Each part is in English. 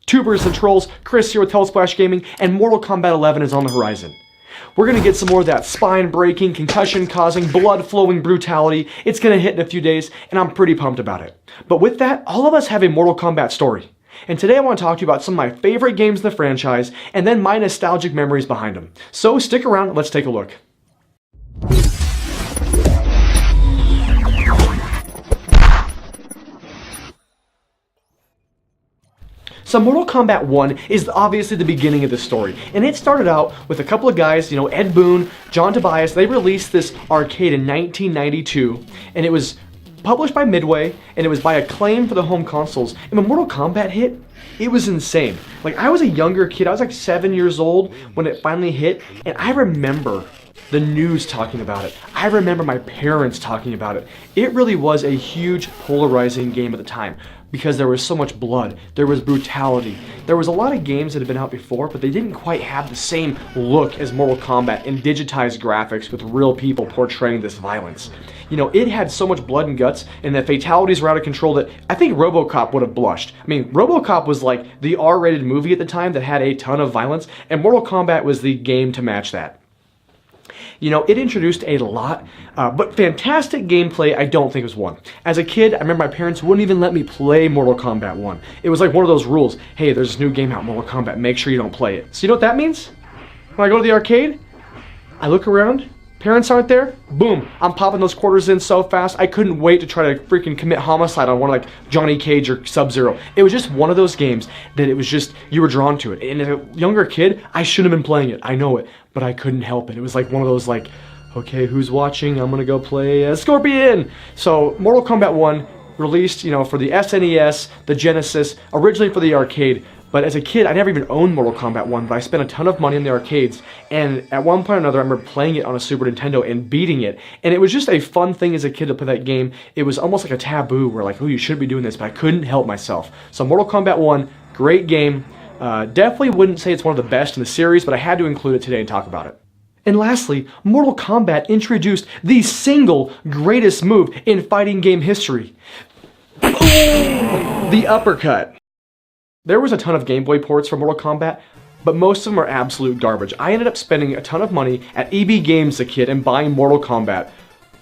Tubers and Trolls, Chris here with telesplashgaming, and Mortal Kombat 11 is on the horizon. We're gonna get some more of that spine-breaking, concussion-causing, blood-flowing brutality. It's gonna hit in a few days, and I'm pretty pumped about it. But with that, all of us have a Mortal Kombat story. And today I want to talk to you about some of my favorite games in the franchise, and then my nostalgic memories behind them. So stick around, and let's take a look. So Mortal Kombat 1 is obviously the beginning of the story, and it started out with a couple of guys, Ed Boon, John Tobias. They released this arcade in 1992, and it was published by Midway, and it was by Acclaim for the home consoles. And when Mortal Kombat hit, it was insane. Like, I was a younger kid, I was like 7 years old when it finally hit, and I remember the news talking about it. I remember my parents talking about it. It really was a huge polarizing game at the time because there was so much blood, there was brutality. There was a lot of games that had been out before, but they didn't quite have the same look as Mortal Kombat and digitized graphics with real people portraying this violence. It had so much blood and guts, and the fatalities were out of control that I think RoboCop would have blushed. I mean, RoboCop was like the R-rated movie at the time that had a ton of violence, and Mortal Kombat was the game to match that. It introduced a lot, but fantastic gameplay I don't think was one. As a kid, I remember my parents wouldn't even let me play Mortal Kombat 1. It was like one of those rules, hey, there's this new game out, Mortal Kombat, make sure you don't play it. So you know what that means? When I go to the arcade, I look around, parents aren't there, boom, I'm popping those quarters in so fast, I couldn't wait to try to freaking commit homicide on one like Johnny Cage or Sub-Zero. It was just one of those games that it was just, you were drawn to it. And as a younger kid, I shouldn't have been playing it, I know it, but I couldn't help it. It was like one of those like, okay, who's watching? I'm gonna go play Scorpion! So, Mortal Kombat 1, released, for the SNES, the Genesis, originally for the arcade. But as a kid, I never even owned Mortal Kombat 1, but I spent a ton of money in the arcades, and at one point or another, I remember playing it on a Super Nintendo and beating it, and it was just a fun thing as a kid to play that game. It was almost like a taboo, where like, oh, you should be doing this, but I couldn't help myself. So Mortal Kombat 1, great game. Definitely wouldn't say it's one of the best in the series, but I had to include it today and talk about it. And lastly, Mortal Kombat introduced the single greatest move in fighting game history. The uppercut. There was a ton of Game Boy ports for Mortal Kombat, but most of them are absolute garbage. I ended up spending a ton of money at EB Games as a kid and buying Mortal Kombat.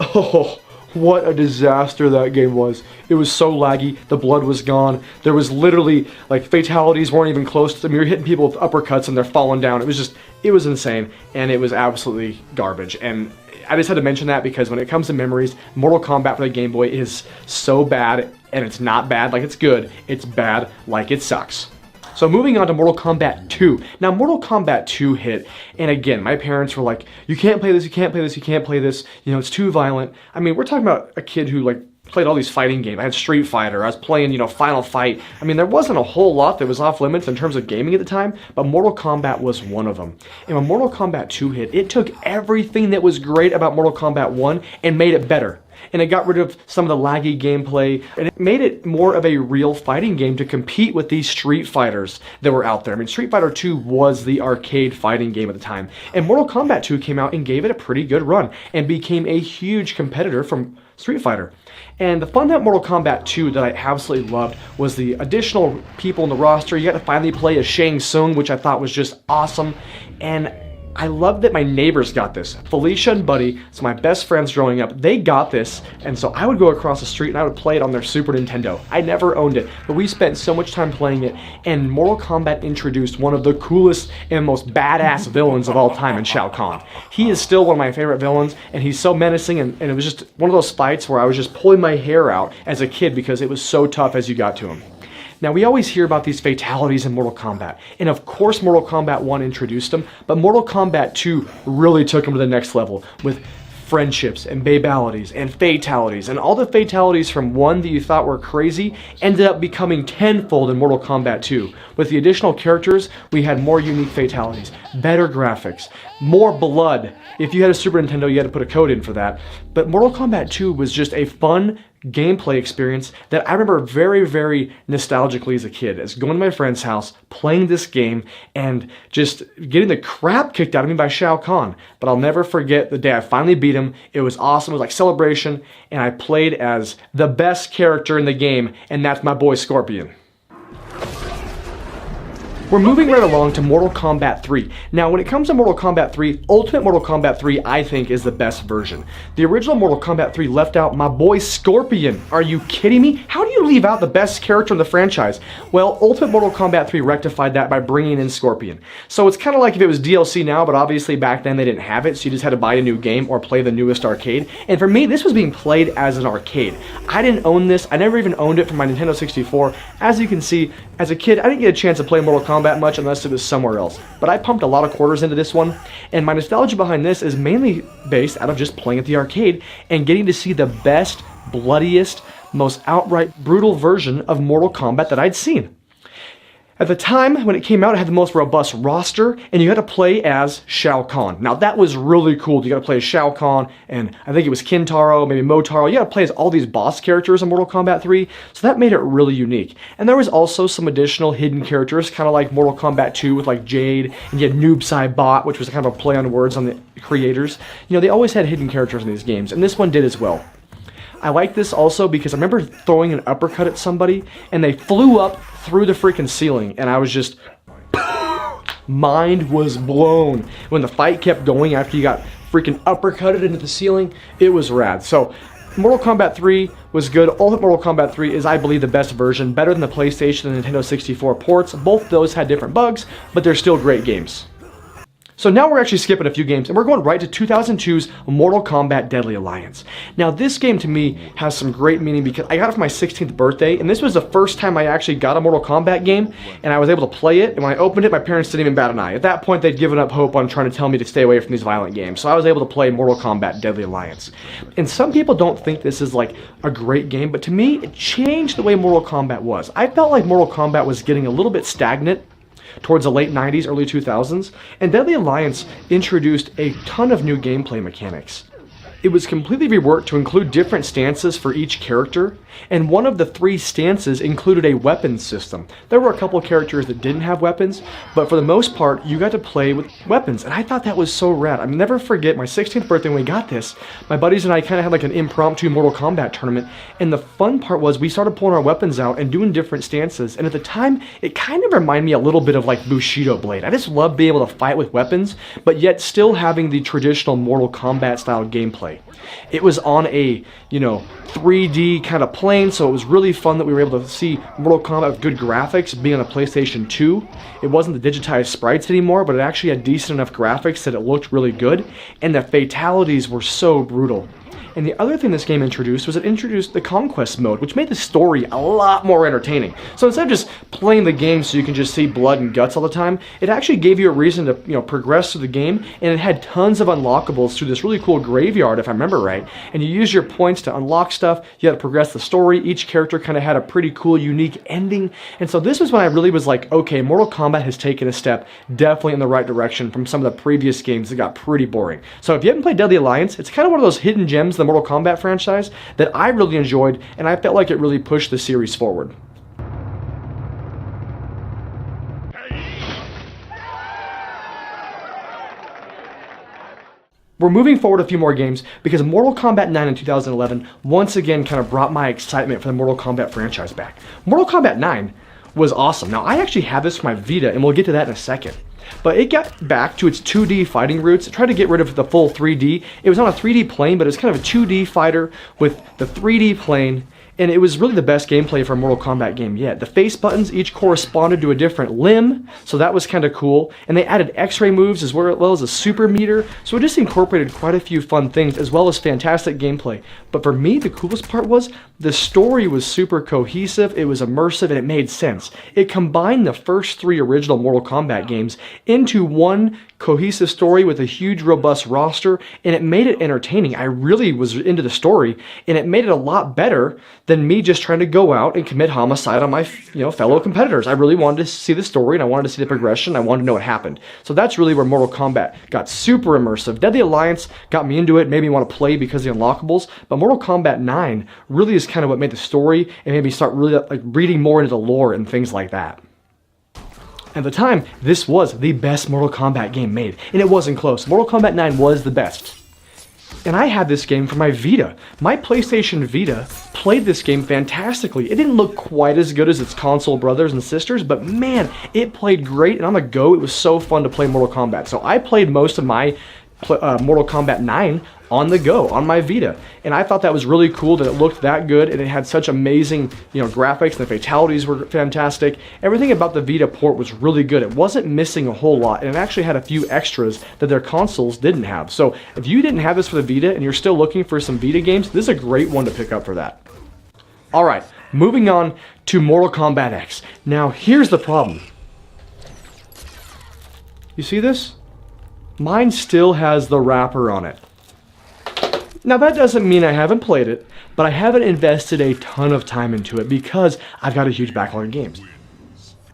Oh, what a disaster that game was. It was so laggy, the blood was gone, there was literally, like, fatalities weren't even close to them. You're hitting people with uppercuts and they're falling down. It was insane, and it was absolutely garbage. And I just had to mention that because when it comes to memories, Mortal Kombat for the Game Boy is so bad, and it's not bad like it's good, it's bad like it sucks. So moving on to Mortal Kombat 2. Now Mortal Kombat 2 hit, and again, my parents were like, you can't play this, you can't play this, you can't play this, it's too violent. I mean, we're talking about a kid who played all these fighting games. I had Street Fighter, I was playing, Final Fight. I mean, there wasn't a whole lot that was off limits in terms of gaming at the time, but Mortal Kombat was one of them. And when Mortal Kombat 2 hit, it took everything that was great about Mortal Kombat 1 and made it better. And it got rid of some of the laggy gameplay, and it made it more of a real fighting game to compete with these Street Fighters that were out there. I mean, Street Fighter 2 was the arcade fighting game at the time, and Mortal Kombat 2 came out and gave it a pretty good run, and became a huge competitor from Street Fighter. And the fun about Mortal Kombat 2 that I absolutely loved was the additional people in the roster. You got to finally play as Shang Tsung, which I thought was just awesome, and I love that my neighbors got this. Felicia and Buddy, so my best friends growing up, they got this, and so I would go across the street and I would play it on their Super Nintendo. I never owned it, but we spent so much time playing it, and Mortal Kombat introduced one of the coolest and most badass villains of all time in Shao Kahn. He is still one of my favorite villains, and he's so menacing, and it was just one of those fights where I was just pulling my hair out as a kid because it was so tough as you got to him. Now, we always hear about these fatalities in Mortal Kombat, and of course Mortal Kombat 1 introduced them, but Mortal Kombat 2 really took them to the next level with friendships and babalities and fatalities, and all the fatalities from 1 that you thought were crazy ended up becoming tenfold in Mortal Kombat 2. With the additional characters, we had more unique fatalities, better graphics, more blood. If you had a Super Nintendo, you had to put a code in for that. But Mortal Kombat 2 was just a fun gameplay experience that I remember very, very nostalgically as a kid, as going to my friend's house, playing this game, and just getting the crap kicked out of me by Shao Kahn. But I'll never forget the day I finally beat him. It was awesome. It was like celebration, and I played as the best character in the game, and that's my boy Scorpion. We're moving right along to Mortal Kombat 3. Now, when it comes to Mortal Kombat 3, Ultimate Mortal Kombat 3, I think, is the best version. The original Mortal Kombat 3 left out my boy Scorpion. Are you kidding me? How do you leave out the best character in the franchise? Well, Ultimate Mortal Kombat 3 rectified that by bringing in Scorpion. So it's kind of like if it was DLC now, but obviously back then they didn't have it, so you just had to buy a new game or play the newest arcade. And for me, this was being played as an arcade. I didn't own this. I never even owned it for my Nintendo 64. As you can see, as a kid, I didn't get a chance to play Mortal Kombat much unless it was somewhere else. But I pumped a lot of quarters into this one, and my nostalgia behind this is mainly based out of just playing at the arcade and getting to see the best, bloodiest, most outright brutal version of Mortal Kombat that I'd seen. At the time, when it came out, it had the most robust roster, and you had to play as Shao Kahn. Now, that was really cool. You got to play as Shao Kahn, and I think it was Kintaro, maybe Motaro. You got to play as all these boss characters in Mortal Kombat 3, so that made it really unique. And there was also some additional hidden characters, kind of like Mortal Kombat 2 with like Jade, and you had Noob Saibot, which was kind of a play on words on the creators. You know, they always had hidden characters in these games, and this one did as well. I like this also because I remember throwing an uppercut at somebody, and they flew up through the freaking ceiling, and I was just, mind was blown. When the fight kept going after you got freaking uppercutted into the ceiling, it was rad. So, Mortal Kombat 3 was good. Ultimate Mortal Kombat 3 is, I believe, the best version, better than the PlayStation and Nintendo 64 ports. Both those had different bugs, but they're still great games. So now we're actually skipping a few games, and we're going right to 2002's Mortal Kombat Deadly Alliance. Now this game to me has some great meaning because I got it for my 16th birthday, and this was the first time I actually got a Mortal Kombat game, and I was able to play it, and when I opened it, my parents didn't even bat an eye. At that point, they'd given up hope on trying to tell me to stay away from these violent games, so I was able to play Mortal Kombat Deadly Alliance. And some people don't think this is like a great game, but to me, it changed the way Mortal Kombat was. I felt like Mortal Kombat was getting a little bit stagnant towards the late 90s, early 2000s, and Deadly Alliance introduced a ton of new gameplay mechanics. It was completely reworked to include different stances for each character, and one of the 3 stances included a weapons system. There were a couple of characters that didn't have weapons, but for the most part, you got to play with weapons, and I thought that was so rad. I'll never forget my 16th birthday when we got this. My buddies and I kind of had like an impromptu Mortal Kombat tournament, and the fun part was we started pulling our weapons out and doing different stances, and at the time, it kind of reminded me a little bit of like Bushido Blade. I just loved being able to fight with weapons, but yet still having the traditional Mortal Kombat style gameplay. It was on a, 3D kind of plane, so it was really fun that we were able to see Mortal Kombat with good graphics being on a PlayStation 2. It wasn't the digitized sprites anymore, but it actually had decent enough graphics that it looked really good, and the fatalities were so brutal. And the other thing this game introduced was it introduced the Conquest Mode, which made the story a lot more entertaining. So instead of just playing the game so you can just see blood and guts all the time, it actually gave you a reason to progress through the game, and it had tons of unlockables through this really cool graveyard, if I remember right. And you use your points to unlock stuff, you had to progress the story, each character kind of had a pretty cool, unique ending. And so this was when I really was like, okay, Mortal Kombat has taken a step definitely in the right direction from some of the previous games that got pretty boring. So if you haven't played Deadly Alliance, it's kind of one of those hidden gems the Mortal Kombat franchise that I really enjoyed, and I felt like it really pushed the series forward. We're moving forward a few more games because Mortal Kombat 9 in 2011 once again kind of brought my excitement for the Mortal Kombat franchise back. Mortal Kombat 9 was awesome. Now I actually have this for my Vita, and we'll get to that in a second. But it got back to its 2D fighting roots. It tried to get rid of the full 3D. It was on a 3D plane, but it was kind of a 2D fighter with the 3D plane, and it was really the best gameplay for a Mortal Kombat game yet. The face buttons each corresponded to a different limb, so that was kind of cool. And they added X-ray moves as well as a super meter, so it just incorporated quite a few fun things as well as fantastic gameplay. But for me, the coolest part was the story was super cohesive, it was immersive, and it made sense. It combined the first 3 original Mortal Kombat games into one cohesive story with a huge robust roster, and it made it entertaining. I really was into the story, and it made it a lot better than me just trying to go out and commit homicide on my fellow competitors. I really wanted to see the story, and I wanted to see the progression. I wanted to know what happened. So that's really where Mortal Kombat got super immersive. Deadly Alliance got me into it, made me want to play because of the unlockables, but Mortal Kombat 9 really is kind of what made the story and made me start really like reading more into the lore and things like that. At the time, this was the best Mortal Kombat game made, and it wasn't close. Mortal Kombat 9 was the best. And I had this game for my Vita. My PlayStation Vita played this game fantastically. It didn't look quite as good as its console brothers and sisters, but man, it played great, and on the go, it was so fun to play Mortal Kombat. So I played most of my Mortal Kombat 9 on the go, on my Vita. And I thought that was really cool that it looked that good, and it had such amazing, graphics, and the fatalities were fantastic. Everything about the Vita port was really good. It wasn't missing a whole lot, and it actually had a few extras that their consoles didn't have. So if you didn't have this for the Vita and you're still looking for some Vita games, this is a great one to pick up for that. All right, moving on to Mortal Kombat X. Now, here's the problem. You see this? Mine still has the wrapper on it. Now that doesn't mean I haven't played it, but I haven't invested a ton of time into it because I've got a huge backlog of games.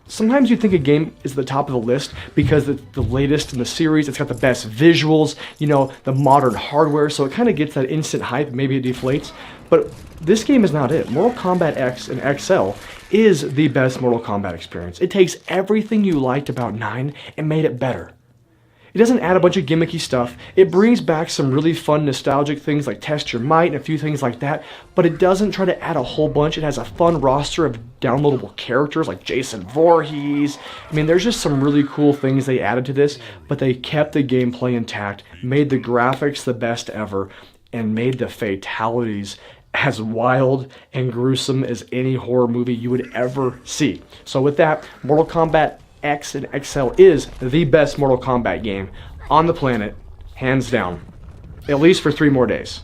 Sometimes you think a game is at the top of the list because it's the latest in the series, it's got the best visuals, the modern hardware, so it kind of gets that instant hype, maybe it deflates. But this game is not it. Mortal Kombat X and XL is the best Mortal Kombat experience. It takes everything you liked about 9 and made it better. It doesn't add a bunch of gimmicky stuff. It brings back some really fun nostalgic things like Test Your Might and a few things like that, but it doesn't try to add a whole bunch. It has a fun roster of downloadable characters like Jason Voorhees. I mean, there's just some really cool things they added to this, but they kept the gameplay intact, made the graphics the best ever, and made the fatalities as wild and gruesome as any horror movie you would ever see. So with that, Mortal Kombat X and XL is the best Mortal Kombat game on the planet, hands down, at least for 3 more days.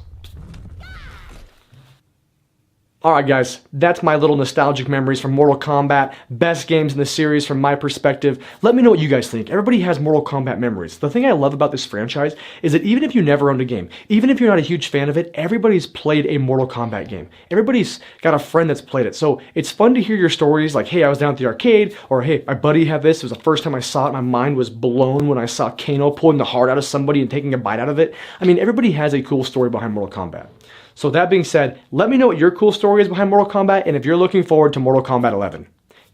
Alright guys, that's my little nostalgic memories from Mortal Kombat, best games in the series from my perspective. Let me know what you guys think. Everybody has Mortal Kombat memories. The thing I love about this franchise is that even if you never owned a game, even if you're not a huge fan of it, everybody's played a Mortal Kombat game. Everybody's got a friend that's played it. So it's fun to hear your stories like, hey, I was down at the arcade, or hey, my buddy had this. It was the first time I saw it. My mind was blown when I saw Kano pulling the heart out of somebody and taking a bite out of it. I mean, everybody has a cool story behind Mortal Kombat. So that being said, let me know what your cool story is behind Mortal Kombat and if you're looking forward to Mortal Kombat 11.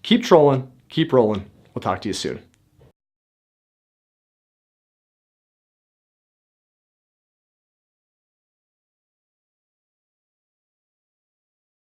Keep trolling, keep rolling. We'll talk to you soon.